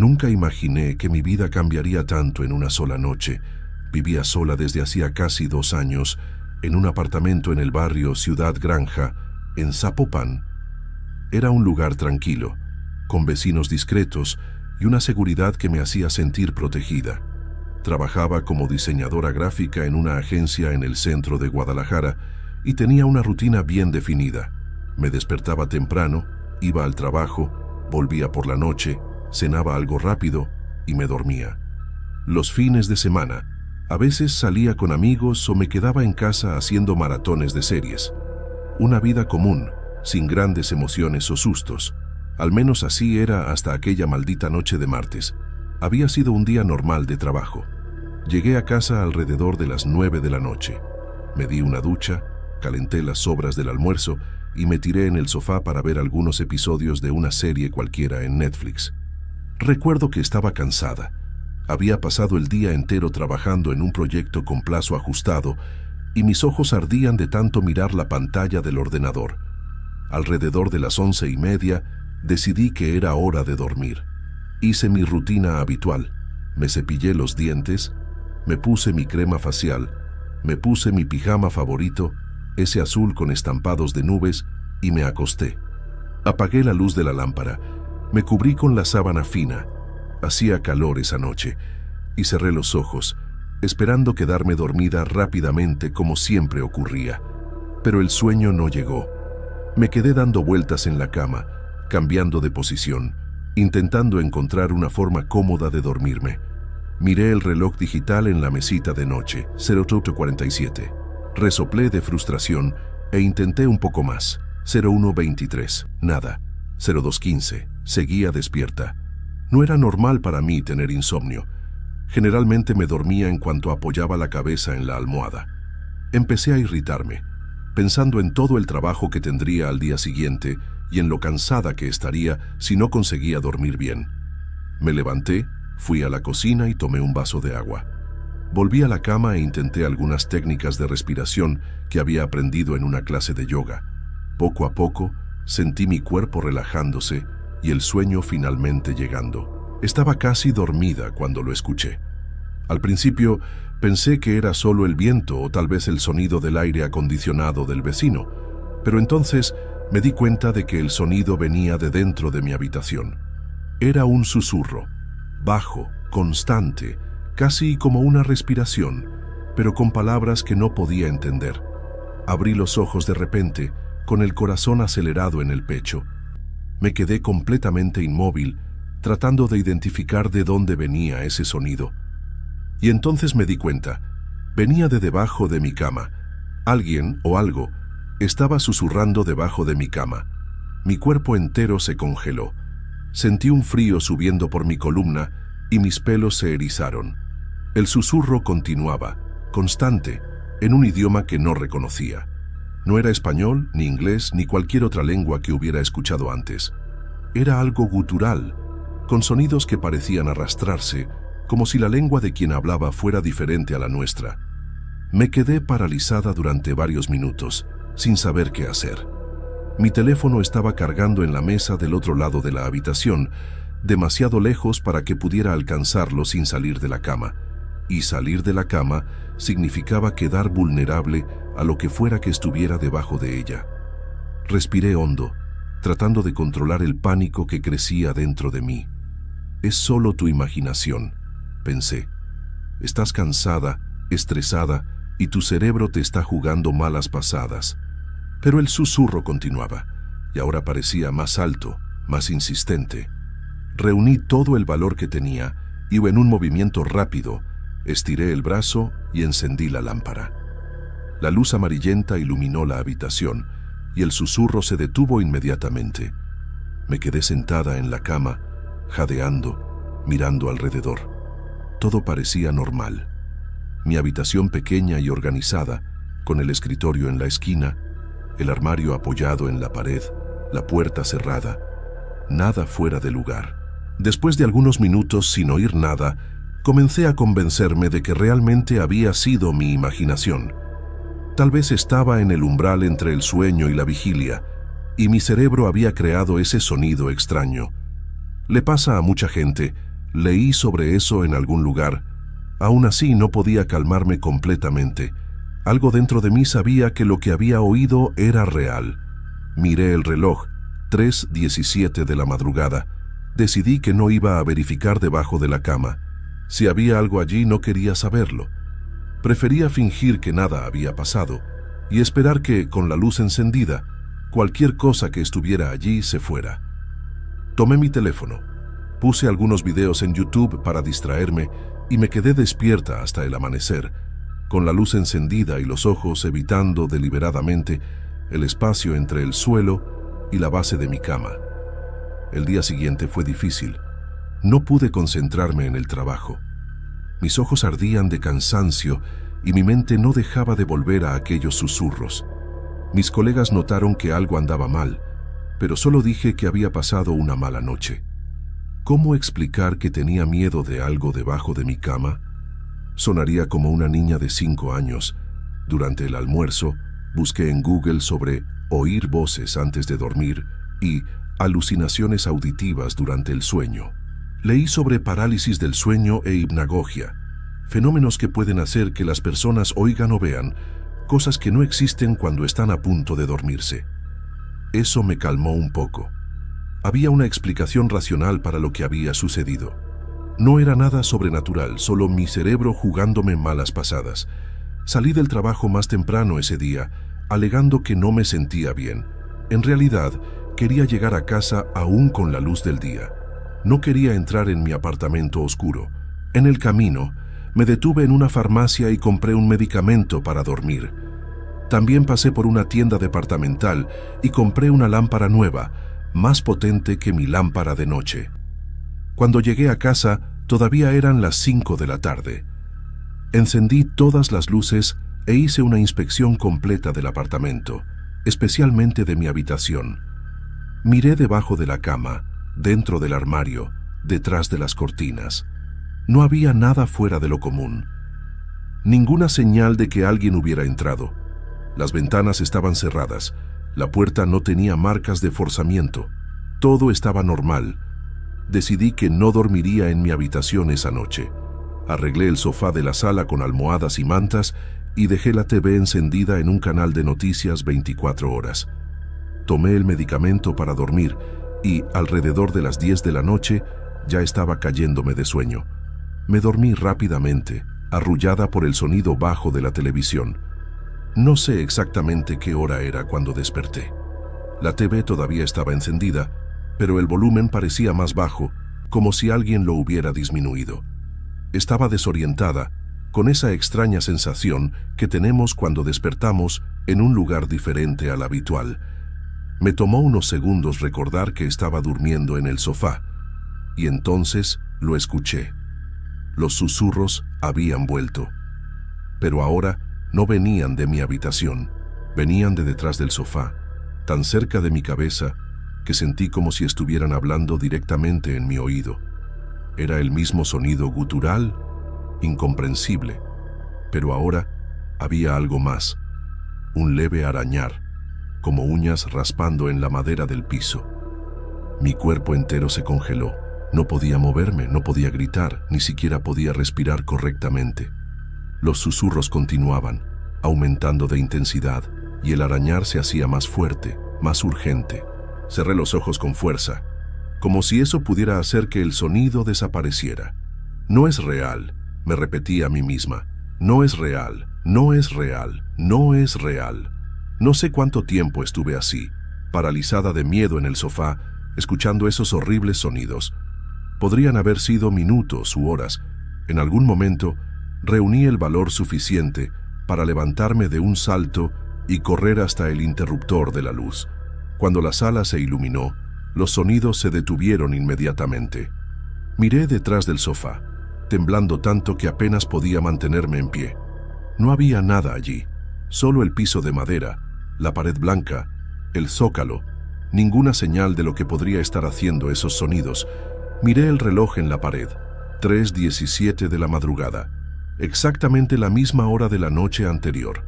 Nunca imaginé que mi vida cambiaría tanto en una sola noche. Vivía sola desde hacía casi 2 años, en un apartamento en el barrio Ciudad Granja, en Zapopan. Era un lugar tranquilo, con vecinos discretos y una seguridad que me hacía sentir protegida. Trabajaba como diseñadora gráfica en una agencia en el centro de Guadalajara y tenía una rutina bien definida. Me despertaba temprano, iba al trabajo, volvía por la noche, cenaba algo rápido y me dormía. Los fines de semana, a veces salía con amigos o me quedaba en casa haciendo maratones de series. Una vida común, sin grandes emociones o sustos. Al menos así era hasta aquella maldita noche de martes. Había sido un día normal de trabajo. Llegué a casa alrededor de las 9 de la noche. Me di una ducha, calenté las sobras del almuerzo y me tiré en el sofá para ver algunos episodios de una serie cualquiera en Netflix. Recuerdo que estaba cansada. Había pasado el día entero trabajando en un proyecto con plazo ajustado y mis ojos ardían de tanto mirar la pantalla del ordenador. Alrededor de las 11:30 decidí que era hora de dormir. Hice mi rutina habitual. Me cepillé los dientes, me puse mi crema facial, me puse mi pijama favorito, ese azul con estampados de nubes, y me acosté. Apagué la luz de la lámpara, me cubrí con la sábana fina. Hacía calor esa noche, y cerré los ojos, esperando quedarme dormida rápidamente como siempre ocurría. Pero el sueño no llegó. Me quedé dando vueltas en la cama, cambiando de posición, intentando encontrar una forma cómoda de dormirme. Miré el reloj digital en la mesita de noche, 08:47. Resoplé de frustración e intenté un poco más, 01:23. Nada, 02:15. Seguía despierta. No era normal para mí tener insomnio. Generalmente me dormía en cuanto apoyaba la cabeza en la almohada. Empecé a irritarme, pensando en todo el trabajo que tendría al día siguiente y en lo cansada que estaría si no conseguía dormir bien. Me levanté, fui a la cocina y tomé un vaso de agua. Volví a la cama e intenté algunas técnicas de respiración que había aprendido en una clase de yoga. Poco a poco, sentí mi cuerpo relajándose y el sueño finalmente llegando. Estaba casi dormida cuando lo escuché. Al principio, pensé que era solo el viento o tal vez el sonido del aire acondicionado del vecino, pero entonces me di cuenta de que el sonido venía de dentro de mi habitación. Era un susurro, bajo, constante, casi como una respiración, pero con palabras que no podía entender. Abrí los ojos de repente, con el corazón acelerado en el pecho. Me quedé completamente inmóvil, tratando de identificar de dónde venía ese sonido. Y entonces me di cuenta, venía de debajo de mi cama. Alguien o algo estaba susurrando debajo de mi cama. Mi cuerpo entero se congeló. Sentí un frío subiendo por mi columna y mis pelos se erizaron. El susurro continuaba, constante, en un idioma que no reconocía. No era español, ni inglés, ni cualquier otra lengua que hubiera escuchado antes. Era algo gutural, con sonidos que parecían arrastrarse, como si la lengua de quien hablaba fuera diferente a la nuestra. Me quedé paralizada durante varios minutos, sin saber qué hacer. Mi teléfono estaba cargando en la mesa del otro lado de la habitación, demasiado lejos para que pudiera alcanzarlo sin salir de la cama. Y salir de la cama significaba quedar vulnerable a lo que fuera que estuviera debajo de ella. Respiré hondo, tratando de controlar el pánico que crecía dentro de mí. Es solo tu imaginación, pensé. Estás cansada, estresada, y tu cerebro te está jugando malas pasadas. Pero el susurro continuaba, y ahora parecía más alto, más insistente. Reuní todo el valor que tenía, y en un movimiento rápido, estiré el brazo y encendí la lámpara. La luz amarillenta iluminó la habitación, y el susurro se detuvo inmediatamente. Me quedé sentada en la cama, jadeando, mirando alrededor. Todo parecía normal. Mi habitación pequeña y organizada, con el escritorio en la esquina, el armario apoyado en la pared, la puerta cerrada. Nada fuera de lugar. Después de algunos minutos sin oír nada, comencé a convencerme de que realmente había sido mi imaginación. Tal vez estaba en el umbral entre el sueño y la vigilia, y mi cerebro había creado ese sonido extraño. Le pasa a mucha gente, Leí sobre eso en algún lugar. Aún así no podía calmarme completamente. Algo dentro de mí sabía que lo que había oído era real. Miré el reloj, 3:17 de la madrugada. Decidí que no iba a verificar debajo de la cama. Si había algo allí no quería saberlo. Prefería fingir que nada había pasado y esperar que, con la luz encendida, cualquier cosa que estuviera allí se fuera. Tomé mi teléfono, puse algunos videos en YouTube para distraerme y me quedé despierta hasta el amanecer, con la luz encendida y los ojos evitando deliberadamente el espacio entre el suelo y la base de mi cama. El día siguiente fue difícil. No pude concentrarme en el trabajo. Mis ojos ardían de cansancio y mi mente no dejaba de volver a aquellos susurros. Mis colegas notaron que algo andaba mal, pero solo dije que había pasado una mala noche. ¿Cómo explicar que tenía miedo de algo debajo de mi cama? Sonaría como una niña de 5 años. Durante el almuerzo, busqué en Google sobre oír voces antes de dormir y alucinaciones auditivas durante el sueño. Leí sobre parálisis del sueño e hipnagogia, fenómenos que pueden hacer que las personas oigan o vean cosas que no existen cuando están a punto de dormirse. Eso me calmó un poco. Había una explicación racional para lo que había sucedido. No era nada sobrenatural, solo mi cerebro jugándome malas pasadas. Salí del trabajo más temprano ese día, alegando que no me sentía bien. En realidad, quería llegar a casa aún con la luz del día. No quería entrar en mi apartamento oscuro. En el camino, me detuve en una farmacia y compré un medicamento para dormir. También pasé por una tienda departamental y compré una lámpara nueva, más potente que mi lámpara de noche. Cuando llegué a casa, todavía eran las 5 de la tarde. Encendí todas las luces e hice una inspección completa del apartamento, especialmente de mi habitación. Miré debajo de la cama, dentro del armario, detrás de las cortinas. No había nada fuera de lo común. Ninguna señal de que alguien hubiera entrado. Las ventanas estaban cerradas. La puerta no tenía marcas de forzamiento. Todo estaba normal. Decidí que no dormiría en mi habitación esa noche. Arreglé el sofá de la sala con almohadas y mantas y dejé la TV encendida en un canal de noticias 24 horas. Tomé el medicamento para dormir y, alrededor de las 10 de la noche, ya estaba cayéndome de sueño. Me dormí rápidamente, arrullada por el sonido bajo de la televisión. No sé exactamente qué hora era cuando desperté. La TV todavía estaba encendida, pero el volumen parecía más bajo, como si alguien lo hubiera disminuido. Estaba desorientada, con esa extraña sensación que tenemos cuando despertamos en un lugar diferente al habitual. Me tomó unos segundos recordar que estaba durmiendo en el sofá, y entonces lo escuché. Los susurros habían vuelto, pero ahora no venían de mi habitación, venían de detrás del sofá, tan cerca de mi cabeza que sentí como si estuvieran hablando directamente en mi oído. Era el mismo sonido gutural, incomprensible, pero ahora había algo más, un leve arañar, como uñas raspando en la madera del piso. Mi cuerpo entero se congeló. No podía moverme, no podía gritar, ni siquiera podía respirar correctamente. Los susurros continuaban, aumentando de intensidad, y el arañar se hacía más fuerte, más urgente. Cerré los ojos con fuerza, como si eso pudiera hacer que el sonido desapareciera. No es real, me repetí a mí misma. No es real, no es real, no es real. No sé cuánto tiempo estuve así, paralizada de miedo en el sofá, escuchando esos horribles sonidos. Podrían haber sido minutos u horas. En algún momento, reuní el valor suficiente para levantarme de un salto y correr hasta el interruptor de la luz. Cuando la sala se iluminó, los sonidos se detuvieron inmediatamente. Miré detrás del sofá, temblando tanto que apenas podía mantenerme en pie. No había nada allí, solo el piso de madera, la pared blanca, el zócalo, ninguna señal de lo que podría estar haciendo esos sonidos. Miré el reloj en la pared, 3:17 de la madrugada, exactamente la misma hora de la noche anterior.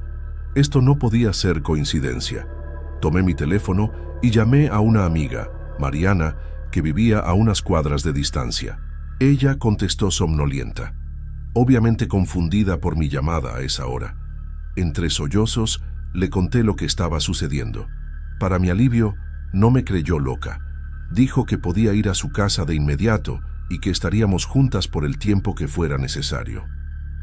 Esto no podía ser coincidencia. Tomé mi teléfono y llamé a una amiga, Mariana, que vivía a unas cuadras de distancia. Ella contestó somnolienta, obviamente confundida por mi llamada a esa hora. Entre sollozos, le conté lo que estaba sucediendo. Para mi alivio, no me creyó loca. Dijo que podía ir a su casa de inmediato y que estaríamos juntas por el tiempo que fuera necesario.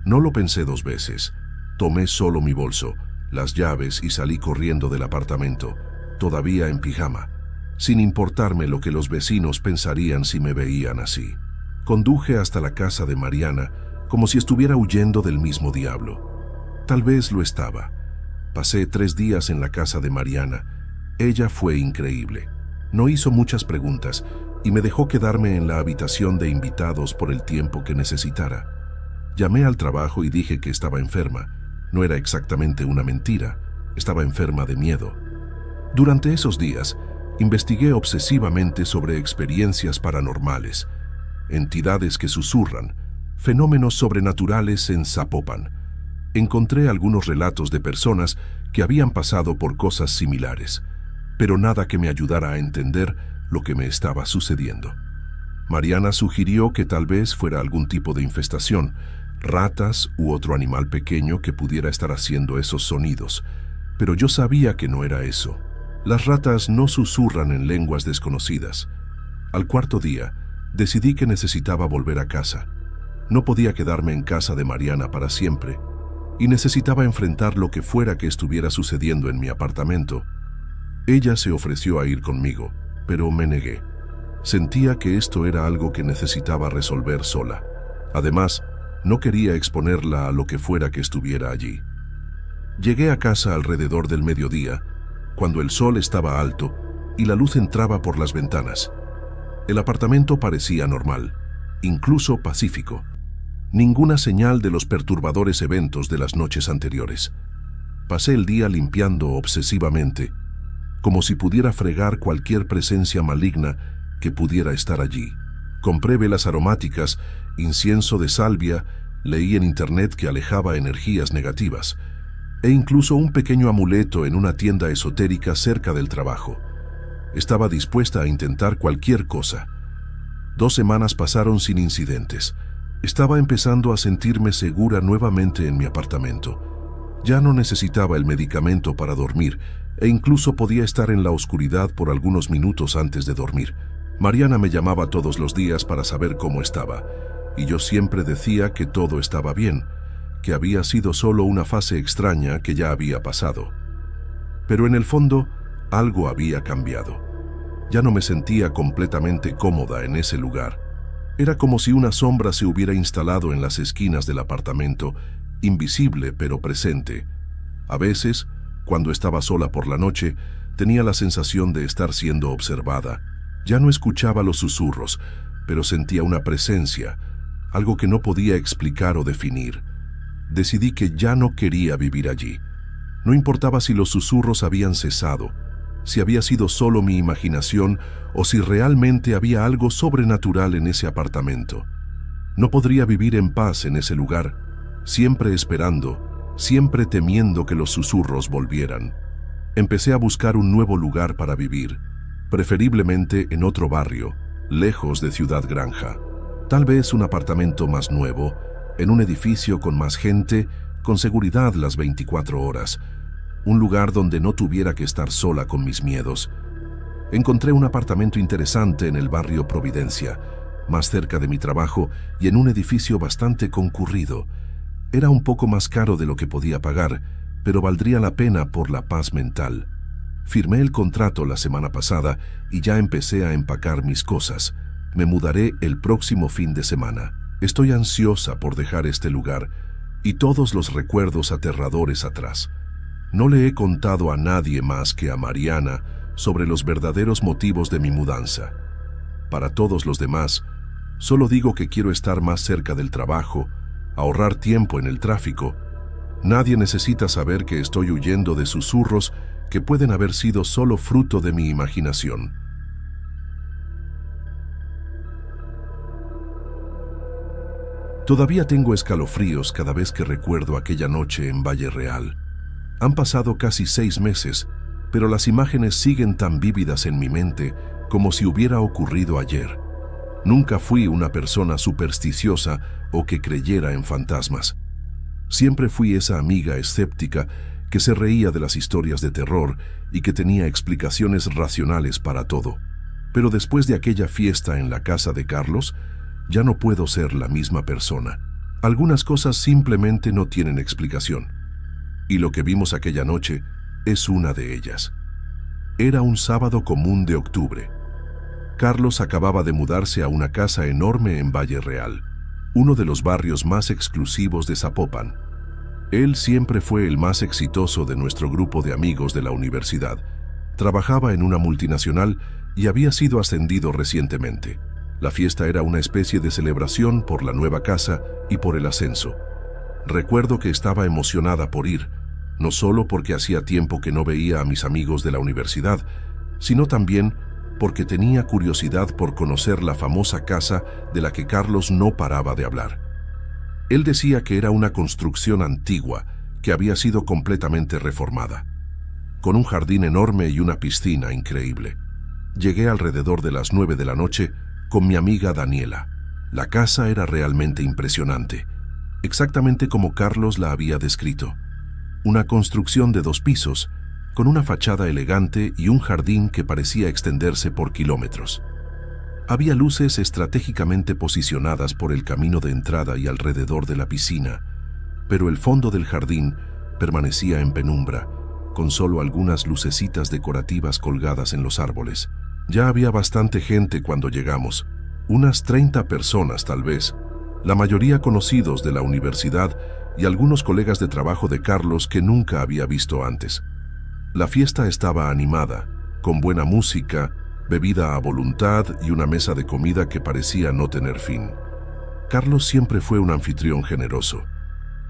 No lo pensé dos veces. Tomé solo mi bolso, las llaves y salí corriendo del apartamento, todavía en pijama, sin importarme lo que los vecinos pensarían si me veían así. Conduje hasta la casa de Mariana como si estuviera huyendo del mismo diablo. Tal vez lo estaba. Pasé 3 días en la casa de Mariana. Ella fue increíble. No hizo muchas preguntas y me dejó quedarme en la habitación de invitados por el tiempo que necesitara. Llamé al trabajo y dije que estaba enferma. No era exactamente una mentira, estaba enferma de miedo. Durante esos días, investigué obsesivamente sobre experiencias paranormales, entidades que susurran, fenómenos sobrenaturales en Zapopan. Encontré algunos relatos de personas que habían pasado por cosas similares, pero nada que me ayudara a entender lo que me estaba sucediendo. Mariana sugirió que tal vez fuera algún tipo de infestación, ratas u otro animal pequeño que pudiera estar haciendo esos sonidos, pero yo sabía que no era eso. Las ratas no susurran en lenguas desconocidas. Al 4.º día, decidí que necesitaba volver a casa. No podía quedarme en casa de Mariana para siempre, y necesitaba enfrentar lo que fuera que estuviera sucediendo en mi apartamento. Ella se ofreció a ir conmigo, pero me negué. Sentía que esto era algo que necesitaba resolver sola. Además, no quería exponerla a lo que fuera que estuviera allí. Llegué a casa alrededor del mediodía, cuando el sol estaba alto y la luz entraba por las ventanas. El apartamento parecía normal, incluso pacífico. Ninguna señal de los perturbadores eventos de las noches anteriores. Pasé el día limpiando obsesivamente, como si pudiera fregar cualquier presencia maligna que pudiera estar allí. Compré velas aromáticas, incienso de salvia, leí en internet que alejaba energías negativas, e incluso un pequeño amuleto en una tienda esotérica cerca del trabajo. Estaba dispuesta a intentar cualquier cosa. 2 semanas pasaron sin incidentes. Estaba empezando a sentirme segura nuevamente en mi apartamento. Ya no necesitaba el medicamento para dormir, e incluso podía estar en la oscuridad por algunos minutos antes de dormir. Mariana me llamaba todos los días para saber cómo estaba, y yo siempre decía que todo estaba bien, que había sido solo una fase extraña que ya había pasado. Pero en el fondo, algo había cambiado. Ya no me sentía completamente cómoda en ese lugar. Era como si una sombra se hubiera instalado en las esquinas del apartamento, invisible pero presente. A veces, cuando estaba sola por la noche, tenía la sensación de estar siendo observada. Ya no escuchaba los susurros, pero sentía una presencia, algo que no podía explicar o definir. Decidí que ya no quería vivir allí. No importaba si los susurros habían cesado, si había sido solo mi imaginación o si realmente había algo sobrenatural en ese apartamento. No podría vivir en paz en ese lugar, siempre esperando, siempre temiendo que los susurros volvieran. Empecé a buscar un nuevo lugar para vivir, preferiblemente en otro barrio, lejos de Ciudad Granja. Tal vez un apartamento más nuevo, en un edificio con más gente, con seguridad las 24 horas. Un lugar donde no tuviera que estar sola con mis miedos. Encontré un apartamento interesante en el barrio Providencia, más cerca de mi trabajo y en un edificio bastante concurrido. Era un poco más caro de lo que podía pagar, pero valdría la pena por la paz mental. Firmé el contrato la semana pasada y ya empecé a empacar mis cosas. Me mudaré el próximo fin de semana. Estoy ansiosa por dejar este lugar y todos los recuerdos aterradores atrás. No le he contado a nadie más que a Mariana sobre los verdaderos motivos de mi mudanza. Para todos los demás, solo digo que quiero estar más cerca del trabajo, ahorrar tiempo en el tráfico. Nadie necesita saber que estoy huyendo de susurros que pueden haber sido solo fruto de mi imaginación. Todavía tengo escalofríos cada vez que recuerdo aquella noche en Valle Real. Han pasado casi 6 meses, pero las imágenes siguen tan vívidas en mi mente como si hubiera ocurrido ayer. Nunca fui una persona supersticiosa o que creyera en fantasmas. Siempre fui esa amiga escéptica que se reía de las historias de terror y que tenía explicaciones racionales para todo. Pero después de aquella fiesta en la casa de Carlos, ya no puedo ser la misma persona. Algunas cosas simplemente no tienen explicación. Y lo que vimos aquella noche es una de ellas. Era un sábado común de octubre. Carlos acababa de mudarse a una casa enorme en Valle Real, uno de los barrios más exclusivos de Zapopan. Él siempre fue el más exitoso de nuestro grupo de amigos de la universidad. Trabajaba en una multinacional y había sido ascendido recientemente. La fiesta era una especie de celebración por la nueva casa y por el ascenso. Recuerdo que estaba emocionada por ir, no solo porque hacía tiempo que no veía a mis amigos de la universidad, sino también porque tenía curiosidad por conocer la famosa casa de la que Carlos no paraba de hablar. Él decía que era una construcción antigua, que había sido completamente reformada, con un jardín enorme y una piscina increíble. Llegué alrededor de las 9 de la noche con mi amiga Daniela. La casa era realmente impresionante, exactamente como Carlos la había descrito. Una construcción de 2 pisos, con una fachada elegante y un jardín que parecía extenderse por kilómetros. Había luces estratégicamente posicionadas por el camino de entrada y alrededor de la piscina, pero el fondo del jardín permanecía en penumbra, con solo algunas lucecitas decorativas colgadas en los árboles. Ya había bastante gente cuando llegamos, unas 30 personas tal vez, la mayoría conocidos de la universidad y algunos colegas de trabajo de Carlos que nunca había visto antes. La fiesta estaba animada, con buena música, bebida a voluntad y una mesa de comida que parecía no tener fin. Carlos siempre fue un anfitrión generoso.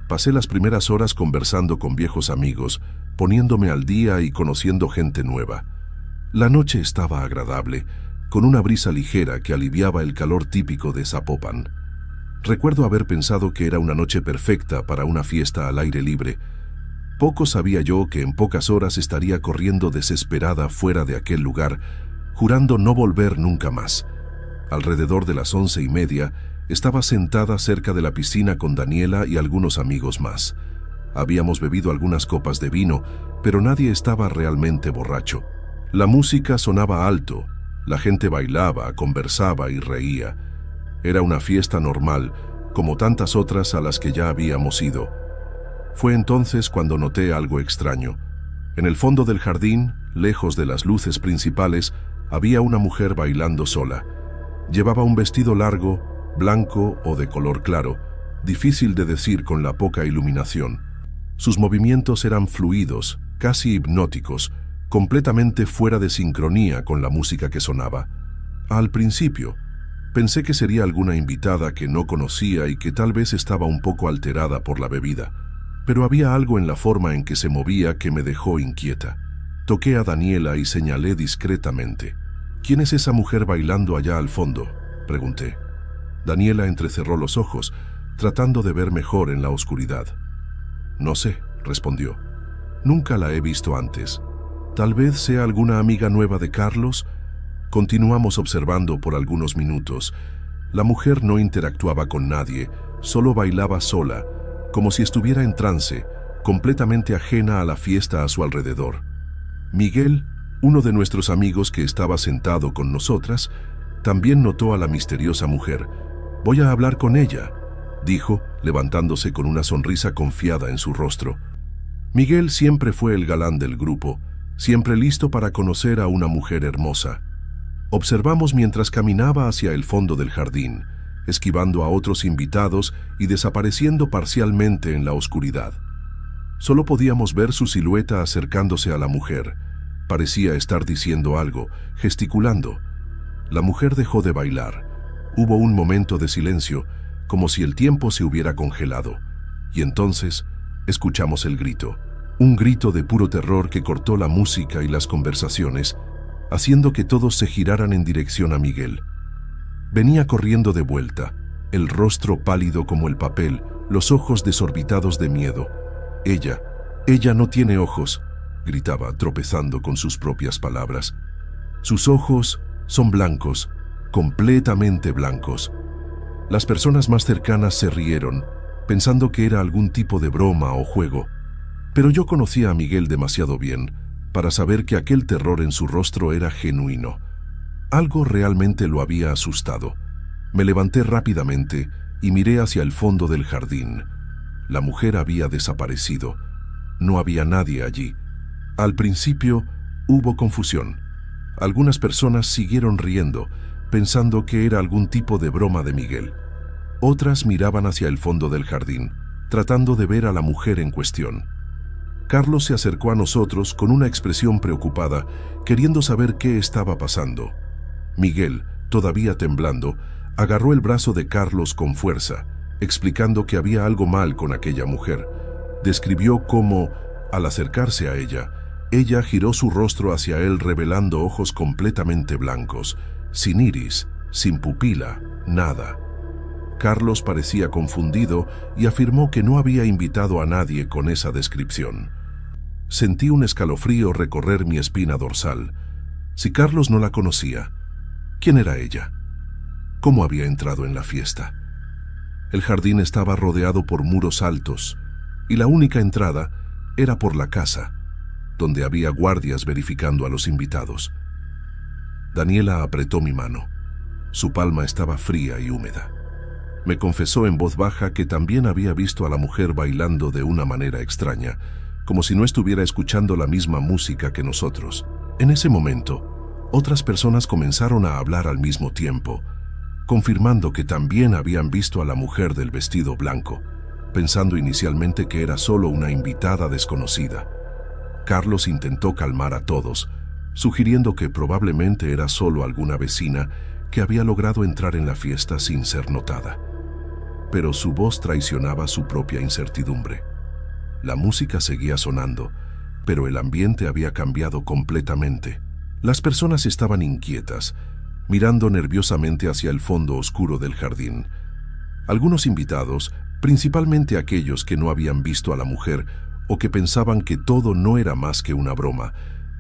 Pasé las primeras horas conversando con viejos amigos, poniéndome al día y conociendo gente nueva. La noche estaba agradable, con una brisa ligera que aliviaba el calor típico de Zapopan. Recuerdo haber pensado que era una noche perfecta para una fiesta al aire libre. Poco sabía yo que en pocas horas estaría corriendo desesperada fuera de aquel lugar, jurando no volver nunca más. Alrededor de las 11:30, estaba sentada cerca de la piscina con Daniela y algunos amigos más. Habíamos bebido algunas copas de vino, pero nadie estaba realmente borracho. La música sonaba alto, la gente bailaba, conversaba y reía. Era una fiesta normal, como tantas otras a las que ya habíamos ido. Fue entonces cuando noté algo extraño. En el fondo del jardín, lejos de las luces principales, había una mujer bailando sola. Llevaba un vestido largo, blanco o de color claro, difícil de decir con la poca iluminación. Sus movimientos eran fluidos, casi hipnóticos, completamente fuera de sincronía con la música que sonaba. Al principio, pensé que sería alguna invitada que no conocía y que tal vez estaba un poco alterada por la bebida, pero había algo en la forma en que se movía que me dejó inquieta. Toqué a Daniela y señalé discretamente. «¿Quién es esa mujer bailando allá al fondo?», pregunté. Daniela entrecerró los ojos, tratando de ver mejor en la oscuridad. «No sé», respondió. «Nunca la he visto antes. Tal vez sea alguna amiga nueva de Carlos». Continuamos observando por algunos minutos. La mujer no interactuaba con nadie, solo bailaba sola, como si estuviera en trance, completamente ajena a la fiesta a su alrededor. Miguel, uno de nuestros amigos que estaba sentado con nosotras, también notó a la misteriosa mujer. «Voy a hablar con ella», dijo, levantándose con una sonrisa confiada en su rostro. Miguel siempre fue el galán del grupo, siempre listo para conocer a una mujer hermosa. Observamos mientras caminaba hacia el fondo del jardín, esquivando a otros invitados y desapareciendo parcialmente en la oscuridad. Solo podíamos ver su silueta acercándose a la mujer. Parecía estar diciendo algo, gesticulando. La mujer dejó de bailar. Hubo un momento de silencio, como si el tiempo se hubiera congelado. Y entonces escuchamos el grito. Un grito de puro terror que cortó la música y las conversaciones, haciendo que todos se giraran en dirección a Miguel. Venía corriendo de vuelta, el rostro pálido como el papel, los ojos desorbitados de miedo. Ella no tiene ojos», gritaba, tropezando con sus propias palabras. «Sus ojos son blancos, completamente blancos. Las personas más cercanas se rieron, pensando que era algún tipo de broma o juego, pero yo conocía a Miguel demasiado bien para saber que aquel terror en su rostro era genuino. Algo realmente lo había asustado. Me levanté rápidamente y miré hacia el fondo del jardín. La mujer había desaparecido. No había nadie allí. Al principio hubo confusión. Algunas personas siguieron riendo, pensando que era algún tipo de broma de Miguel. Otras miraban hacia el fondo del jardín, tratando de ver a la mujer en cuestión. Carlos se acercó a nosotros con una expresión preocupada, queriendo saber qué estaba pasando. Miguel, todavía temblando, agarró el brazo de Carlos con fuerza, explicando que había algo mal con aquella mujer. Describió cómo, al acercarse a ella giró su rostro hacia él revelando ojos completamente blancos, sin iris, sin pupila, nada. Carlos parecía confundido y afirmó que no había invitado a nadie con esa descripción. Sentí un escalofrío recorrer mi espina dorsal. Si Carlos no la conocía, ¿quién era ella? ¿Cómo había entrado en la fiesta? El jardín estaba rodeado por muros altos y la única entrada era por la casa, donde había guardias verificando a los invitados. Daniela apretó mi mano. Su palma estaba fría y húmeda. Me confesó en voz baja que también había visto a la mujer bailando de una manera extraña, como si no estuviera escuchando la misma música que nosotros. En ese momento, otras personas comenzaron a hablar al mismo tiempo, confirmando que también habían visto a la mujer del vestido blanco, pensando inicialmente que era solo una invitada desconocida. Carlos intentó calmar a todos, sugiriendo que probablemente era solo alguna vecina que había logrado entrar en la fiesta sin ser notada. Pero su voz traicionaba su propia incertidumbre. La música seguía sonando, pero el ambiente había cambiado completamente. Las personas estaban inquietas, mirando nerviosamente hacia el fondo oscuro del jardín. Algunos invitados, principalmente aquellos que no habían visto a la mujer o que pensaban que todo no era más que una broma,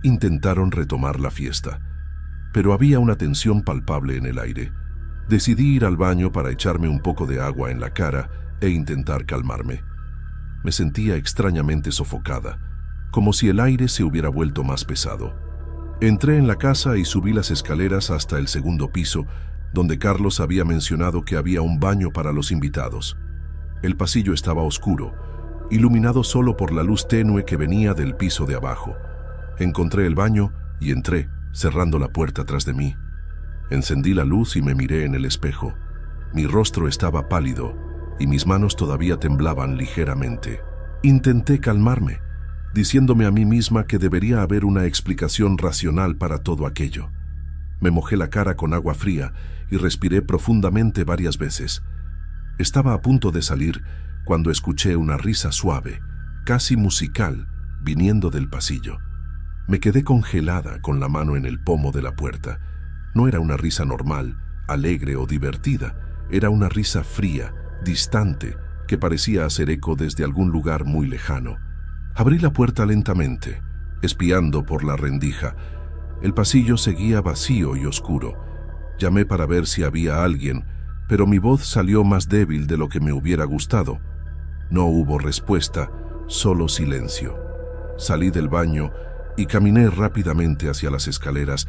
intentaron retomar la fiesta. Pero había una tensión palpable en el aire. Decidí ir al baño para echarme un poco de agua en la cara e intentar calmarme. Me sentía extrañamente sofocada, como si el aire se hubiera vuelto más pesado. Entré en la casa y subí las escaleras hasta el segundo piso, donde Carlos había mencionado que había un baño para los invitados. El pasillo estaba oscuro, iluminado solo por la luz tenue que venía del piso de abajo. Encontré el baño y entré, cerrando la puerta tras de mí. Encendí la luz y me miré en el espejo. Mi rostro estaba pálido y mis manos todavía temblaban ligeramente. Intenté calmarme, diciéndome a mí misma que debería haber una explicación racional para todo aquello. Me mojé la cara con agua fría y respiré profundamente varias veces. Estaba a punto de salir cuando escuché una risa suave, casi musical, viniendo del pasillo. Me quedé congelada con la mano en el pomo de la puerta. No era una risa normal, alegre o divertida. Era una risa fría, distante, que parecía hacer eco desde algún lugar muy lejano. Abrí la puerta lentamente, espiando por la rendija. El pasillo seguía vacío y oscuro. Llamé para ver si había alguien, pero mi voz salió más débil de lo que me hubiera gustado. No hubo respuesta, solo silencio. Salí del baño y caminé rápidamente hacia las escaleras,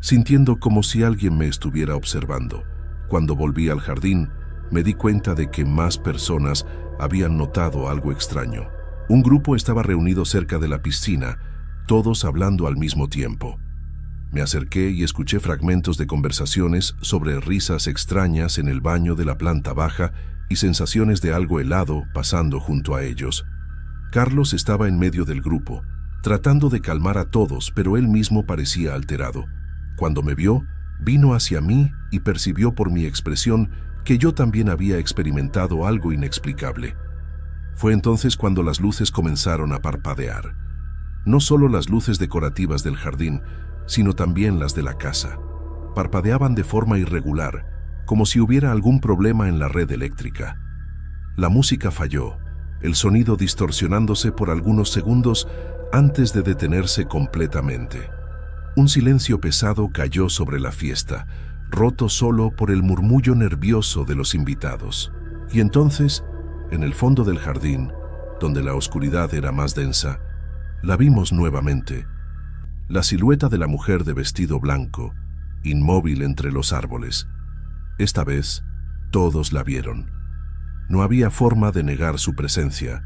sintiendo como si alguien me estuviera observando. Cuando volví al jardín, me di cuenta de que más personas habían notado algo extraño. Un grupo estaba reunido cerca de la piscina, todos hablando al mismo tiempo. Me acerqué y escuché fragmentos de conversaciones sobre risas extrañas en el baño de la planta baja y sensaciones de algo helado pasando junto a ellos. Carlos estaba en medio del grupo, tratando de calmar a todos, pero él mismo parecía alterado. Cuando me vio, vino hacia mí y percibió por mi expresión que yo también había experimentado algo inexplicable. Fue entonces cuando las luces comenzaron a parpadear. No solo las luces decorativas del jardín, sino también las de la casa. Parpadeaban de forma irregular, como si hubiera algún problema en la red eléctrica. La música falló, el sonido distorsionándose por algunos segundos antes de detenerse completamente. Un silencio pesado cayó sobre la fiesta, roto solo por el murmullo nervioso de los invitados. Y entonces, en el fondo del jardín, donde la oscuridad era más densa, la vimos nuevamente. La silueta de la mujer de vestido blanco, inmóvil entre los árboles. Esta vez, todos la vieron. No había forma de negar su presencia.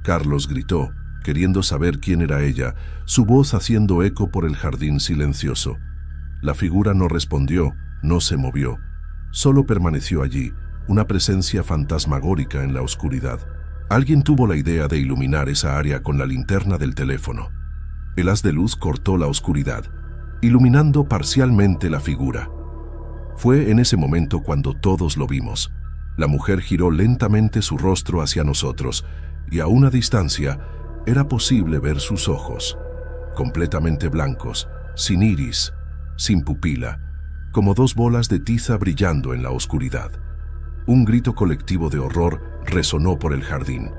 Carlos gritó, queriendo saber quién era ella, su voz haciendo eco por el jardín silencioso. La figura no respondió, no se movió. Solo permaneció allí, una presencia fantasmagórica en la oscuridad. Alguien tuvo la idea de iluminar esa área con la linterna del teléfono. El haz de luz cortó la oscuridad, iluminando parcialmente la figura. Fue en ese momento cuando todos lo vimos. La mujer giró lentamente su rostro hacia nosotros, y a una distancia era posible ver sus ojos, completamente blancos, sin iris, sin pupila, como dos bolas de tiza brillando en la oscuridad. Un grito colectivo de horror resonó por el jardín.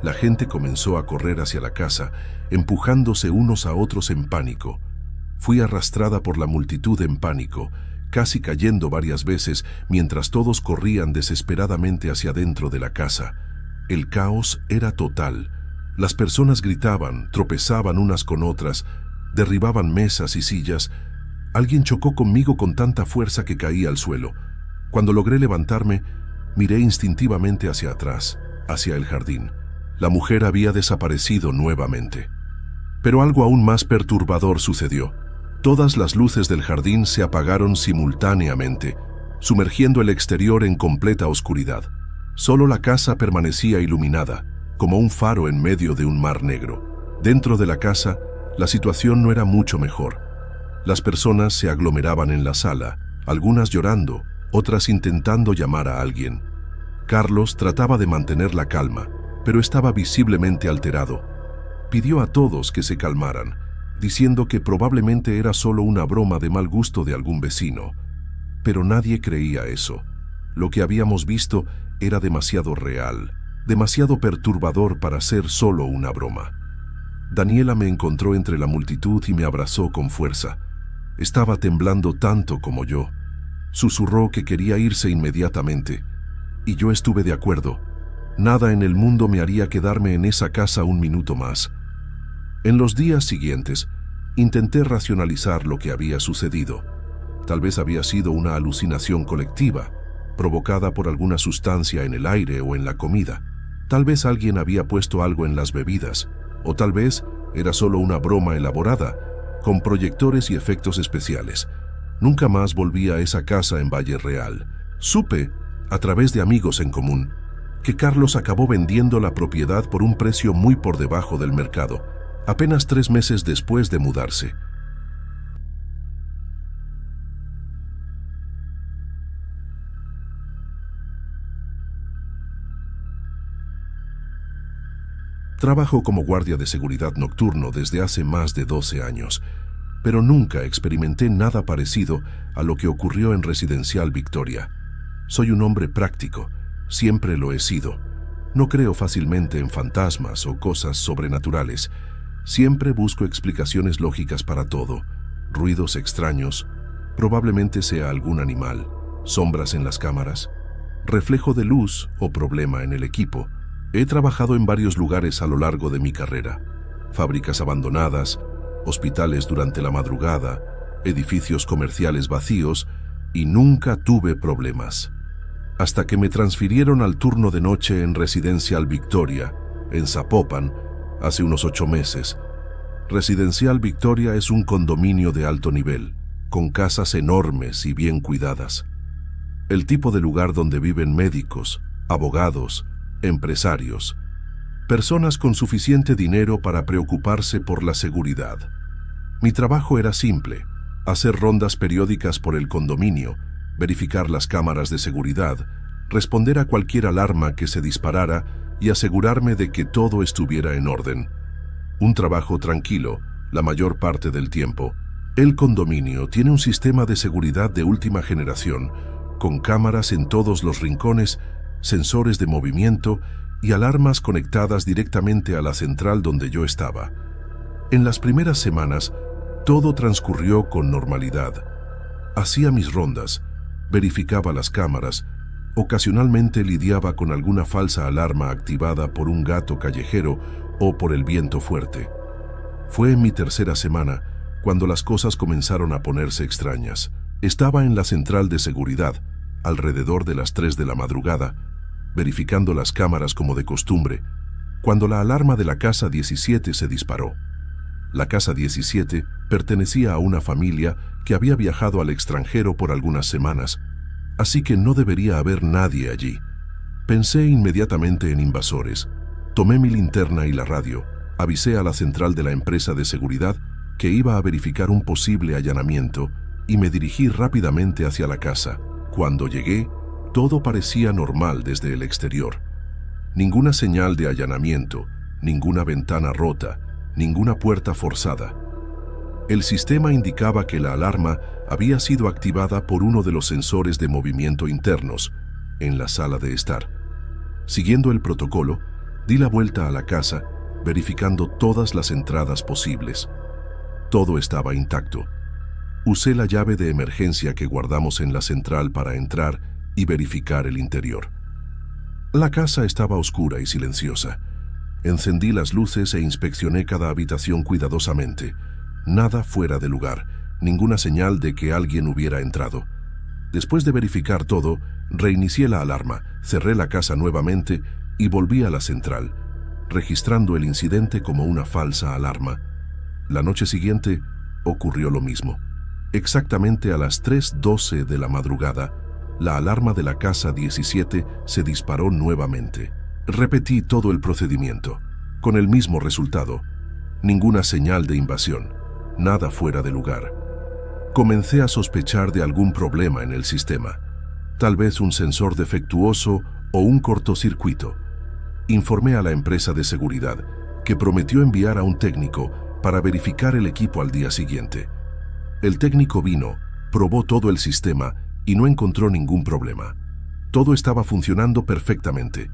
La gente comenzó a correr hacia la casa, empujándose unos a otros en pánico. Fui arrastrada por la multitud en pánico, casi cayendo varias veces mientras todos corrían desesperadamente hacia dentro de la casa. El caos era total. Las personas gritaban, tropezaban unas con otras, derribaban mesas y sillas. Alguien chocó conmigo con tanta fuerza que caí al suelo. Cuando logré levantarme, miré instintivamente hacia atrás, hacia el jardín. La mujer había desaparecido nuevamente. Pero algo aún más perturbador sucedió. Todas las luces del jardín se apagaron simultáneamente, sumergiendo el exterior en completa oscuridad. Solo la casa permanecía iluminada, como un faro en medio de un mar negro. Dentro de la casa, la situación no era mucho mejor. Las personas se aglomeraban en la sala, algunas llorando, otras intentando llamar a alguien. Carlos trataba de mantener la calma, pero estaba visiblemente alterado. Pidió a todos que se calmaran, diciendo que probablemente era solo una broma de mal gusto de algún vecino. Pero nadie creía eso. Lo que habíamos visto era demasiado real, demasiado perturbador para ser solo una broma. Daniela me encontró entre la multitud y me abrazó con fuerza. Estaba temblando tanto como yo. Susurró que quería irse inmediatamente, y yo estuve de acuerdo. Nada en el mundo me haría quedarme en esa casa un minuto más. En los días siguientes, intenté racionalizar lo que había sucedido. Tal vez había sido una alucinación colectiva, provocada por alguna sustancia en el aire o en la comida. Tal vez alguien había puesto algo en las bebidas, o tal vez era solo una broma elaborada, con proyectores y efectos especiales. Nunca más volví a esa casa en Valle Real. Supe, a través de amigos en común, que Carlos acabó vendiendo la propiedad por un precio muy por debajo del mercado, apenas 3 meses después de mudarse. Trabajo como guardia de seguridad nocturno desde hace más de 12 años, pero nunca experimenté nada parecido a lo que ocurrió en Residencial Victoria. Soy un hombre práctico, siempre lo he sido. No creo fácilmente en fantasmas o cosas sobrenaturales. Siempre busco explicaciones lógicas para todo. Ruidos extraños, probablemente sea algún animal, sombras en las cámaras, reflejo de luz o problema en el equipo. He trabajado en varios lugares a lo largo de mi carrera. Fábricas abandonadas, hospitales durante la madrugada, edificios comerciales vacíos, y nunca tuve problemas. Hasta que me transfirieron al turno de noche en Residencial Victoria, en Zapopan, hace unos 8 meses. Residencial Victoria es un condominio de alto nivel, con casas enormes y bien cuidadas. El tipo de lugar donde viven médicos, abogados, empresarios, personas con suficiente dinero para preocuparse por la seguridad. Mi trabajo era simple: hacer rondas periódicas por el condominio, verificar las cámaras de seguridad, responder a cualquier alarma que se disparara y asegurarme de que todo estuviera en orden. Un trabajo tranquilo, la mayor parte del tiempo. El condominio tiene un sistema de seguridad de última generación, con cámaras en todos los rincones, sensores de movimiento y alarmas conectadas directamente a la central donde yo estaba. En las primeras semanas, todo transcurrió con normalidad. Hacía mis rondas, verificaba las cámaras, ocasionalmente lidiaba con alguna falsa alarma activada por un gato callejero o por el viento fuerte. Fue en mi tercera semana cuando las cosas comenzaron a ponerse extrañas. Estaba en la central de seguridad, alrededor de las 3 de la madrugada, verificando las cámaras como de costumbre, cuando la alarma de la casa 17 se disparó. La casa 17 pertenecía a una familia que había viajado al extranjero por algunas semanas, así que no debería haber nadie allí. Pensé inmediatamente en invasores. Tomé mi linterna y la radio, avisé a la central de la empresa de seguridad que iba a verificar un posible allanamiento y me dirigí rápidamente hacia la casa. Cuando llegué, todo parecía normal desde el exterior. Ninguna señal de allanamiento, ninguna ventana rota, ninguna puerta forzada. El sistema indicaba que la alarma había sido activada por uno de los sensores de movimiento internos en la sala de estar. Siguiendo el protocolo, di la vuelta a la casa, verificando todas las entradas posibles. Todo estaba intacto. Usé la llave de emergencia que guardamos en la central para entrar y verificar el interior. La casa estaba oscura y silenciosa. Encendí las luces e inspeccioné cada habitación cuidadosamente. Nada fuera de lugar, ninguna señal de que alguien hubiera entrado. Después de verificar todo, reinicié la alarma, cerré la casa nuevamente y volví a la central, registrando el incidente como una falsa alarma. La noche siguiente ocurrió lo mismo. Exactamente a las 3:12 de la madrugada, la alarma de la casa 17 se disparó nuevamente. Repetí todo el procedimiento, con el mismo resultado. Ninguna señal de invasión, nada fuera de lugar. Comencé a sospechar de algún problema en el sistema, tal vez un sensor defectuoso o un cortocircuito. Informé a la empresa de seguridad, que prometió enviar a un técnico para verificar el equipo al día siguiente. El técnico vino, probó todo el sistema y no encontró ningún problema. Todo estaba funcionando perfectamente.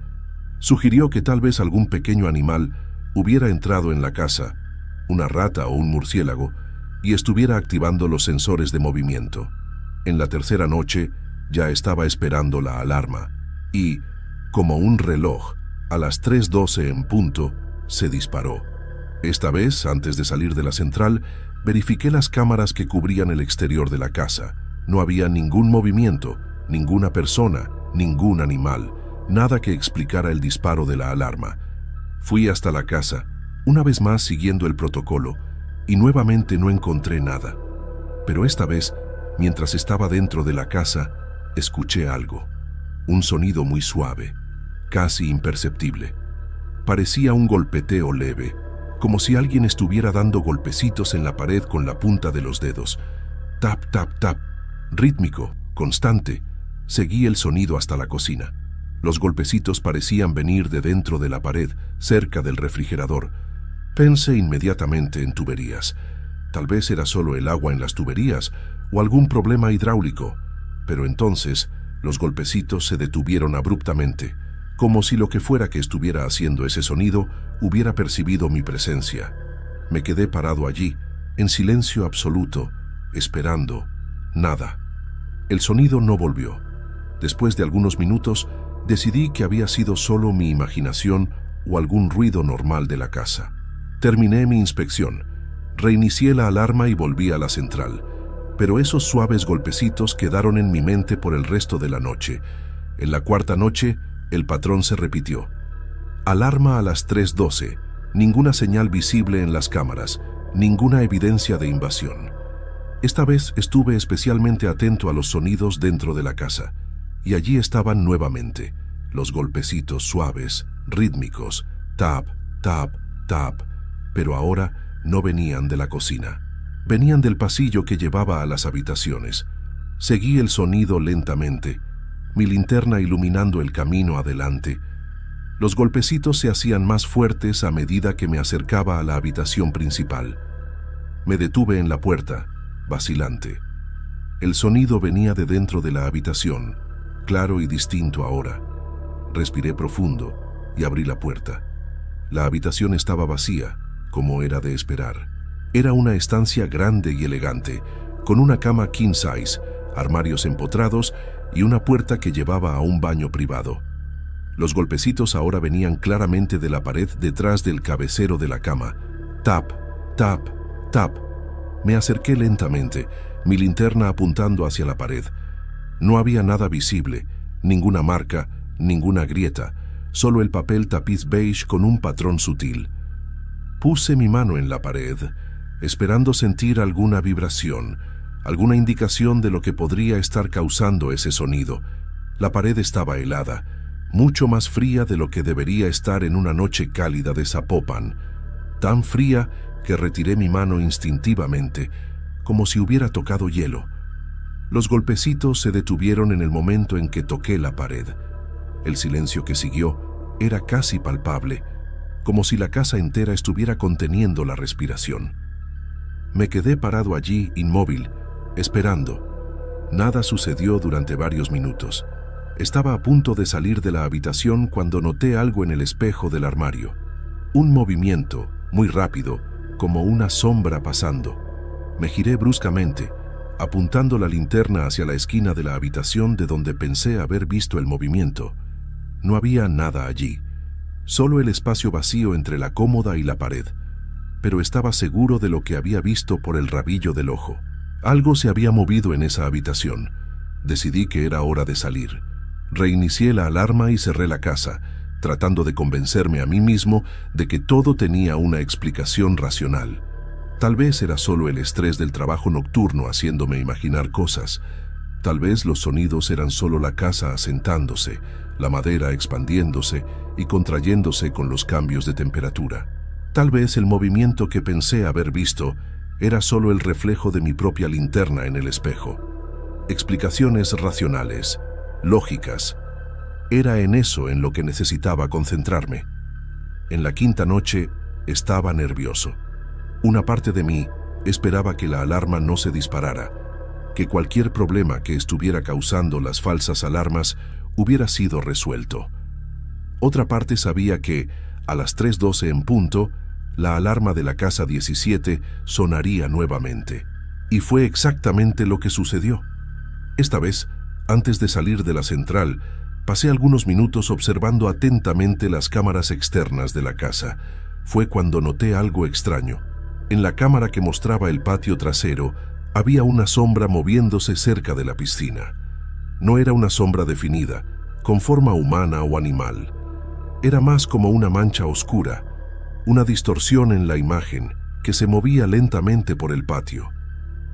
Sugirió que tal vez algún pequeño animal hubiera entrado en la casa, una rata o un murciélago, y estuviera activando los sensores de movimiento. En la tercera noche ya estaba esperando la alarma y, como un reloj, a las 3:12 en punto, se disparó. Esta vez, antes de salir de la central, verifiqué las cámaras que cubrían el exterior de la casa. No había ningún movimiento, ninguna persona, ningún animal, nada que explicara el disparo de la alarma. Fui hasta la casa, una vez más siguiendo el protocolo, y nuevamente no encontré nada. Pero esta vez, mientras estaba dentro de la casa, escuché algo. Un sonido muy suave, casi imperceptible. Parecía un golpeteo leve, como si alguien estuviera dando golpecitos en la pared con la punta de los dedos. Tap, tap, tap. Rítmico, constante. Seguí el sonido hasta la cocina. Los golpecitos parecían venir de dentro de la pared, cerca del refrigerador. Pensé inmediatamente en tuberías. Tal vez era solo el agua en las tuberías o algún problema hidráulico. Pero entonces, los golpecitos se detuvieron abruptamente, como si lo que fuera que estuviera haciendo ese sonido hubiera percibido mi presencia. Me quedé parado allí, en silencio absoluto, esperando. Nada. El sonido no volvió. Después de algunos minutos, decidí que había sido solo mi imaginación o algún ruido normal de la casa. Terminé mi inspección, reinicié la alarma y volví a la central, pero esos suaves golpecitos quedaron en mi mente por el resto de la noche. En la cuarta noche, el patrón se repitió. Alarma a las 3:12, ninguna señal visible en las cámaras, ninguna evidencia de invasión. Esta vez estuve especialmente atento a los sonidos dentro de la casa, y allí estaban nuevamente, los golpecitos suaves, rítmicos, tap, tap, tap, pero ahora no venían de la cocina. Venían del pasillo que llevaba a las habitaciones. Seguí el sonido lentamente, mi linterna iluminando el camino adelante. Los golpecitos se hacían más fuertes a medida que me acercaba a la habitación principal. Me detuve en la puerta, vacilante. El sonido venía de dentro de la habitación, claro y distinto ahora. Respiré profundo y abrí la puerta. La habitación estaba vacía, como era de esperar. Era una estancia grande y elegante, con una cama king size, armarios empotrados y una puerta que llevaba a un baño privado. Los golpecitos ahora venían claramente de la pared detrás del cabecero de la cama. Tap, tap, tap. Me acerqué lentamente, mi linterna apuntando hacia la pared. No había nada visible, ninguna marca, ninguna grieta, solo el papel tapiz beige con un patrón sutil. Puse mi mano en la pared, esperando sentir alguna vibración, alguna indicación de lo que podría estar causando ese sonido. La pared estaba helada, mucho más fría de lo que debería estar en una noche cálida de Zapopan, tan fría que retiré mi mano instintivamente, como si hubiera tocado hielo. Los golpecitos se detuvieron en el momento en que toqué la pared. El silencio que siguió era casi palpable, como si la casa entera estuviera conteniendo la respiración. Me quedé parado allí, inmóvil, esperando. Nada sucedió durante varios minutos. Estaba a punto de salir de la habitación cuando noté algo en el espejo del armario. Un movimiento, muy rápido, como una sombra pasando. Me giré bruscamente, apuntando la linterna hacia la esquina de la habitación de donde pensé haber visto el movimiento. No había nada allí, solo el espacio vacío entre la cómoda y la pared, pero estaba seguro de lo que había visto por el rabillo del ojo. Algo se había movido en esa habitación. Decidí que era hora de salir. Reinicié la alarma y cerré la casa, tratando de convencerme a mí mismo de que todo tenía una explicación racional. Tal vez era solo el estrés del trabajo nocturno haciéndome imaginar cosas. Tal vez los sonidos eran solo la casa asentándose, la madera expandiéndose y contrayéndose con los cambios de temperatura. Tal vez el movimiento que pensé haber visto era solo el reflejo de mi propia linterna en el espejo. Explicaciones racionales, lógicas. Era en eso en lo que necesitaba concentrarme. En la quinta noche estaba nervioso. Una parte de mí esperaba que la alarma no se disparara, que cualquier problema que estuviera causando las falsas alarmas hubiera sido resuelto. Otra parte sabía que, a las 3:12 en punto, la alarma de la casa 17 sonaría nuevamente. Y fue exactamente lo que sucedió. Esta vez, antes de salir de la central, pasé algunos minutos observando atentamente las cámaras externas de la casa. Fue cuando noté algo extraño. En la cámara que mostraba el patio trasero, había una sombra moviéndose cerca de la piscina. No era una sombra definida, con forma humana o animal. Era más como una mancha oscura, una distorsión en la imagen que se movía lentamente por el patio.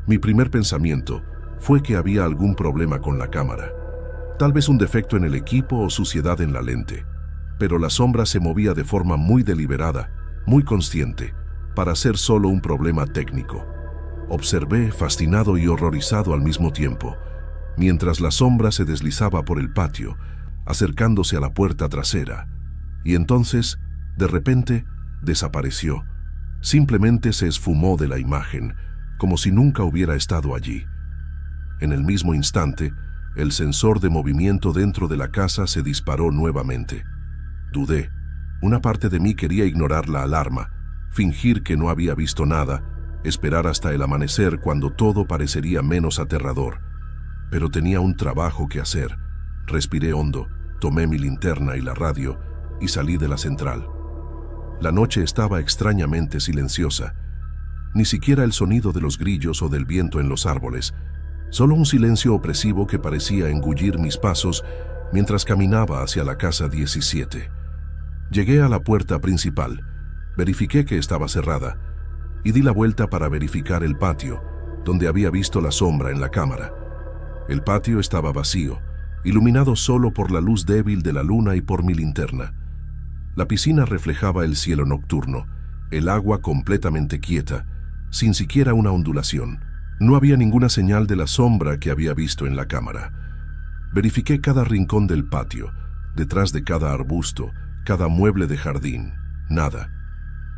Mi primer pensamiento fue que había algún problema con la cámara. Tal vez un defecto en el equipo o suciedad en la lente. Pero la sombra se movía de forma muy deliberada, muy consciente, para ser solo un problema técnico. Observé, fascinado y horrorizado al mismo tiempo, mientras la sombra se deslizaba por el patio, acercándose a la puerta trasera. Y entonces, de repente, desapareció. Simplemente se esfumó de la imagen, como si nunca hubiera estado allí. En el mismo instante, el sensor de movimiento dentro de la casa se disparó nuevamente. Dudé. Una parte de mí quería ignorar la alarma, fingir que no había visto nada, esperar hasta el amanecer cuando todo parecería menos aterrador. Pero tenía un trabajo que hacer. Respiré hondo, tomé mi linterna y la radio y salí de la central. La noche estaba extrañamente silenciosa. Ni siquiera el sonido de los grillos o del viento en los árboles, solo un silencio opresivo que parecía engullir mis pasos mientras caminaba hacia la casa 17. Llegué a la puerta principal, verifiqué que estaba cerrada y di la vuelta para verificar el patio, donde había visto la sombra en la cámara. El patio estaba vacío, iluminado solo por la luz débil de la luna y por mi linterna. La piscina reflejaba el cielo nocturno, el agua completamente quieta, sin siquiera una ondulación. No había ninguna señal de la sombra que había visto en la cámara. Verifiqué cada rincón del patio, detrás de cada arbusto, cada mueble de jardín. Nada.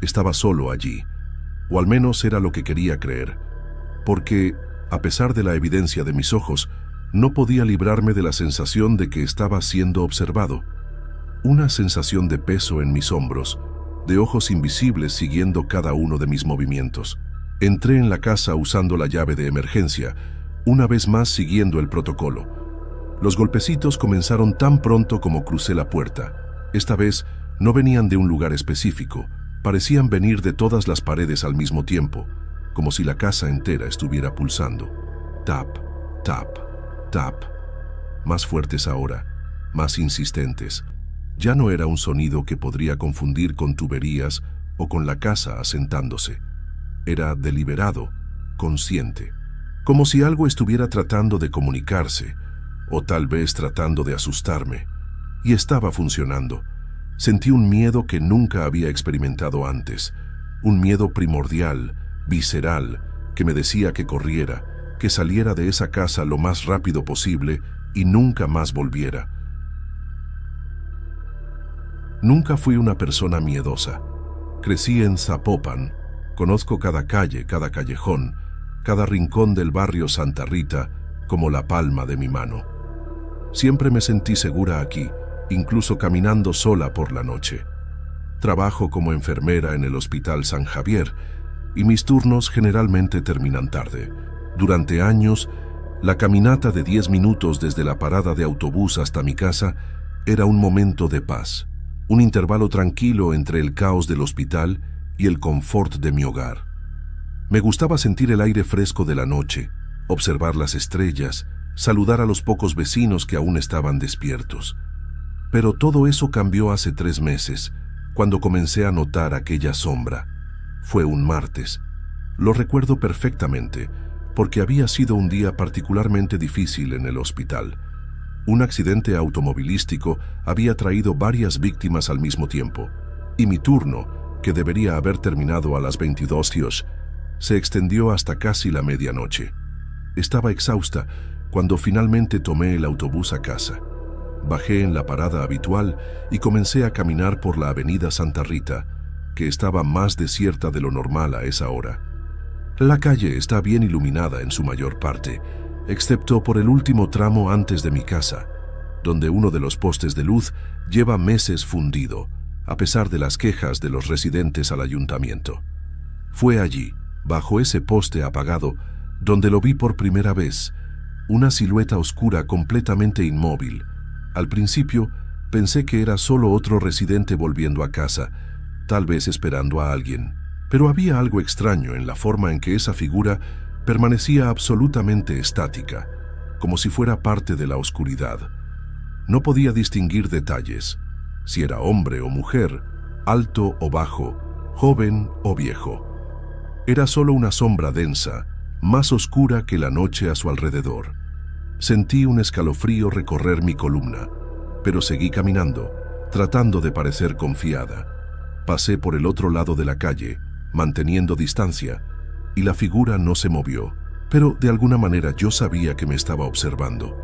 Estaba solo allí, o al menos era lo que quería creer, porque, a pesar de la evidencia de mis ojos, no podía librarme de la sensación de que estaba siendo observado. Una sensación de peso en mis hombros, de ojos invisibles siguiendo cada uno de mis movimientos. Entré en la casa usando la llave de emergencia, una vez más siguiendo el protocolo. Los golpecitos comenzaron tan pronto como crucé la puerta. Esta vez no venían de un lugar específico, parecían venir de todas las paredes al mismo tiempo, como si la casa entera estuviera pulsando. Tap, tap, tap. Más fuertes ahora, más insistentes. Ya no era un sonido que podría confundir con tuberías o con la casa asentándose. Era deliberado, consciente, como si algo estuviera tratando de comunicarse, o tal vez tratando de asustarme. Y estaba funcionando. Sentí un miedo que nunca había experimentado antes, un miedo primordial, visceral, que me decía que corriera, que saliera de esa casa lo más rápido posible y nunca más volviera. Nunca fui una persona miedosa. Crecí en Zapopan, conozco cada calle, cada callejón, cada rincón del barrio Santa Rita como la palma de mi mano. Siempre me sentí segura aquí, incluso caminando sola por la noche. Trabajo como enfermera en el Hospital San Javier y mis turnos generalmente terminan tarde. Durante años, la caminata de 10 minutos desde la parada de autobús hasta mi casa era un momento de paz, un intervalo tranquilo entre el caos del hospital y el confort de mi hogar. Me gustaba sentir el aire fresco de la noche, observar las estrellas, saludar a los pocos vecinos que aún estaban despiertos. Pero todo eso cambió hace 3 meses, cuando comencé a notar aquella sombra. Fue un martes. Lo recuerdo perfectamente, porque había sido un día particularmente difícil en el hospital. Un accidente automovilístico había traído varias víctimas al mismo tiempo, y mi turno, que debería haber terminado a las 22:00, se extendió hasta casi la medianoche. Estaba exhausta cuando finalmente tomé el autobús a casa. Bajé en la parada habitual y comencé a caminar por la avenida Santa Rita, que estaba más desierta de lo normal a esa hora. La calle está bien iluminada en su mayor parte, excepto por el último tramo antes de mi casa, donde uno de los postes de luz lleva meses fundido, a pesar de las quejas de los residentes al ayuntamiento. Fue allí, bajo ese poste apagado, donde lo vi por primera vez, una silueta oscura completamente inmóvil. Al principio, pensé que era solo otro residente volviendo a casa, tal vez esperando a alguien, pero había algo extraño en la forma en que esa figura permanecía absolutamente estática, como si fuera parte de la oscuridad. No podía distinguir detalles, si era hombre o mujer, alto o bajo, joven o viejo. Era solo una sombra densa, más oscura que la noche a su alrededor. Sentí un escalofrío recorrer mi columna, pero seguí caminando, tratando de parecer confiada. Pasé por el otro lado de la calle, manteniendo distancia, y la figura no se movió, pero de alguna manera yo sabía que me estaba observando.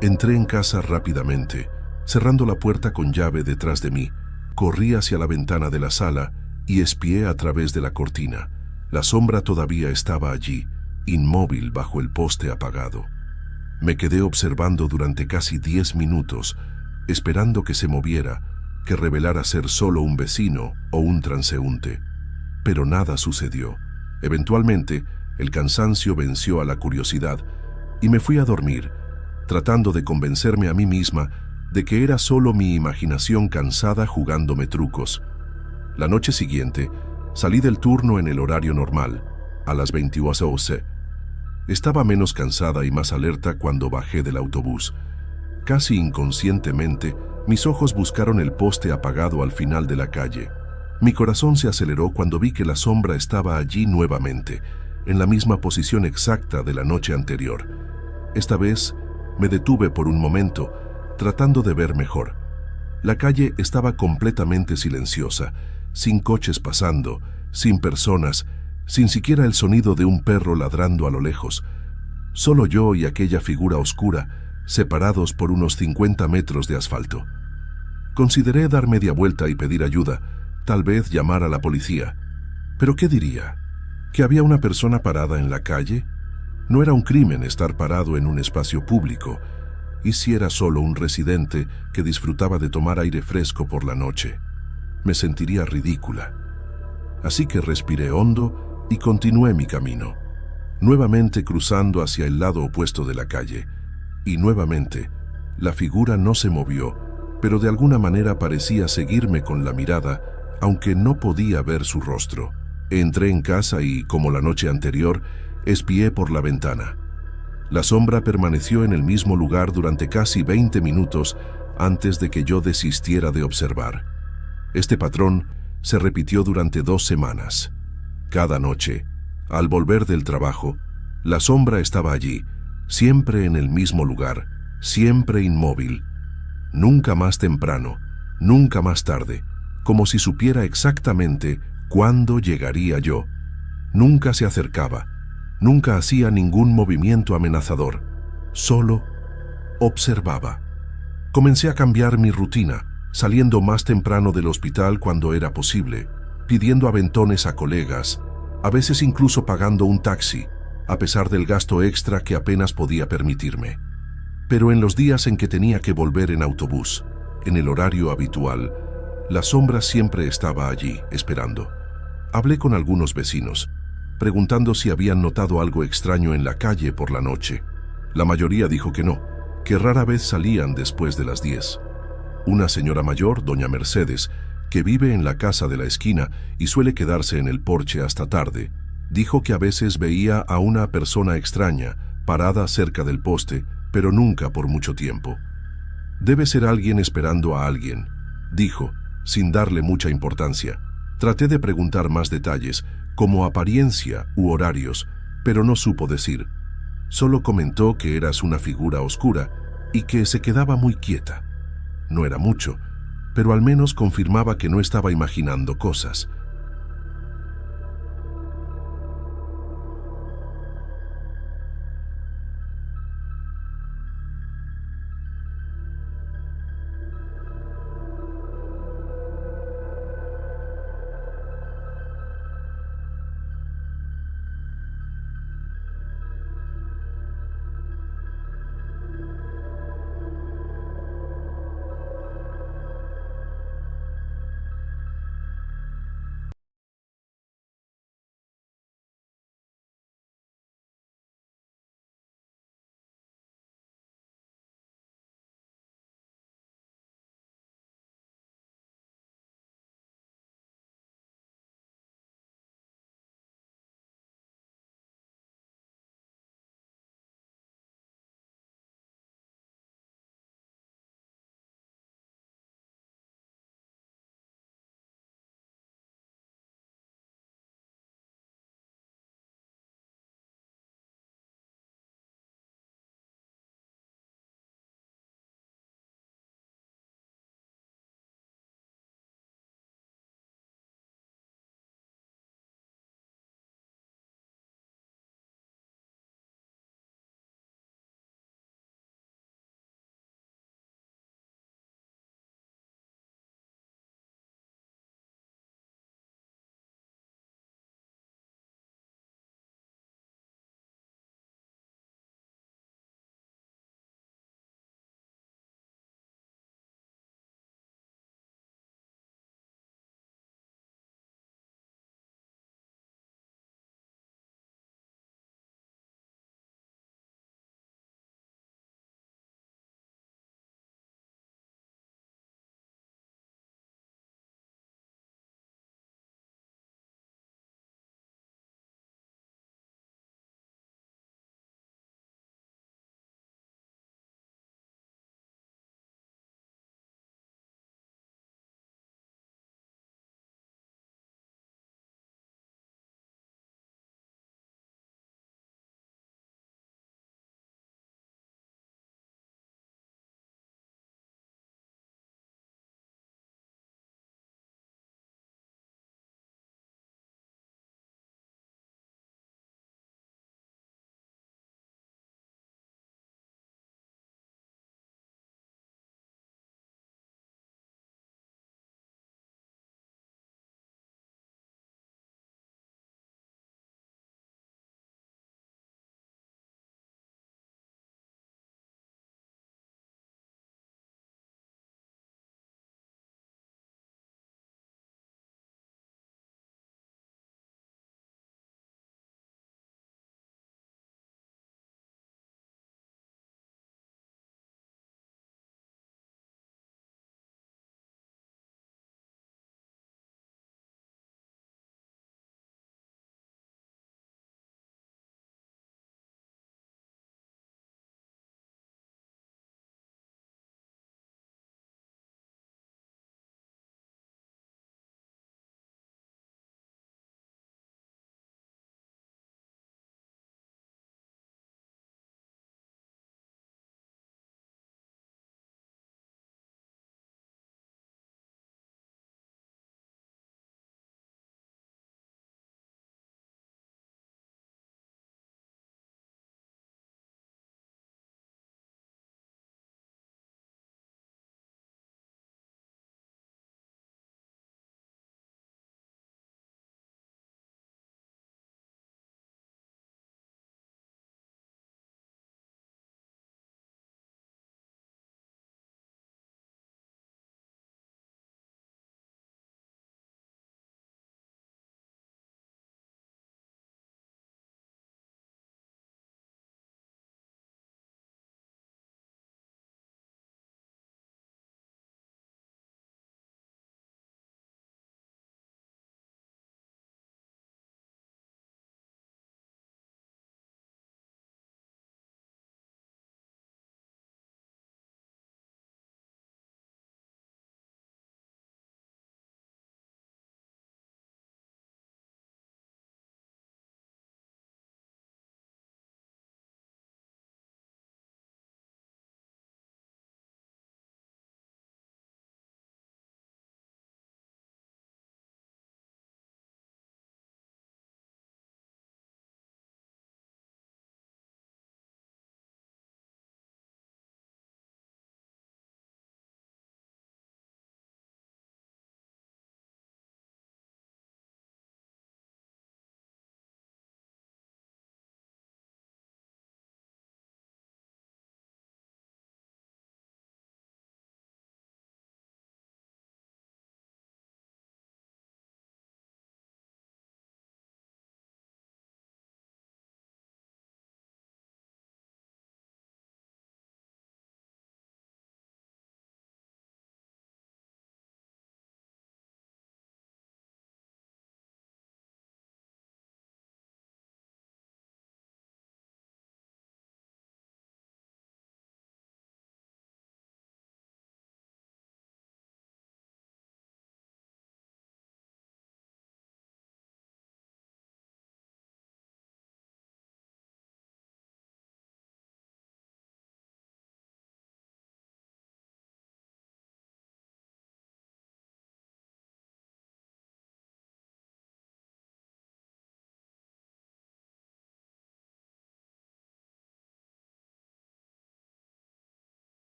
Entré en casa rápidamente, cerrando la puerta con llave detrás de mí. Corrí hacia la ventana de la sala y espié a través de la cortina. La sombra todavía estaba allí, inmóvil bajo el poste apagado. Me quedé observando durante casi 10 minutos, esperando que se moviera, que revelara ser solo un vecino o un transeúnte. Pero nada sucedió. Eventualmente, el cansancio venció a la curiosidad y me fui a dormir, tratando de convencerme a mí misma de que era solo mi imaginación cansada jugándome trucos. La noche siguiente, salí del turno en el horario normal, a las 22:00. Estaba menos cansada y más alerta cuando bajé del autobús. Casi inconscientemente, mis ojos buscaron el poste apagado al final de la calle. Mi corazón se aceleró cuando vi que la sombra estaba allí nuevamente, en la misma posición exacta de la noche anterior. Esta vez, me detuve por un momento, tratando de ver mejor. La calle estaba completamente silenciosa, sin coches pasando, sin personas, sin siquiera el sonido de un perro ladrando a lo lejos. Solo yo y aquella figura oscura, separados por unos 50 metros de asfalto. Consideré dar media vuelta y pedir ayuda, tal vez llamar a la policía. ¿Pero qué diría? ¿Que había una persona parada en la calle? No era un crimen estar parado en un espacio público, y si era solo un residente que disfrutaba de tomar aire fresco por la noche. Me sentiría ridícula. Así que respiré hondo y continué mi camino. nuevamente cruzando hacia el lado opuesto de la calle. Y nuevamente, la figura no se movió, pero de alguna manera parecía seguirme con la mirada, aunque no podía ver su rostro. Entré en casa y, como la noche anterior, espié por la ventana. La sombra permaneció en el mismo lugar durante casi 20 minutos antes de que yo desistiera de observar. Este patrón se repitió durante 2 semanas. Cada noche, al volver del trabajo, la sombra estaba allí, siempre en el mismo lugar, siempre inmóvil. Nunca más temprano, nunca más tarde, como si supiera exactamente cuándo llegaría yo. Nunca se acercaba, nunca hacía ningún movimiento amenazador, solo observaba. Comencé a cambiar mi rutina, saliendo más temprano del hospital cuando era posible, pidiendo aventones a colegas, a veces incluso pagando un taxi, a pesar del gasto extra que apenas podía permitirme. Pero en los días en que tenía que volver en autobús, en el horario habitual, la sombra siempre estaba allí, esperando. Hablé con algunos vecinos, preguntando si habían notado algo extraño en la calle por la noche. La mayoría dijo que no, que rara vez salían después de las 10. Una señora mayor, doña Mercedes, que vive en la casa de la esquina y suele quedarse en el porche hasta tarde, dijo que a veces veía a una persona extraña parada cerca del poste, pero nunca por mucho tiempo. Debe ser alguien esperando a alguien, dijo, sin darle mucha importancia. Traté de preguntar más detalles, como apariencia u horarios, pero no supo decir. Solo comentó que eras una figura oscura y que se quedaba muy quieta. No era mucho, pero al menos confirmaba que no estaba imaginando cosas.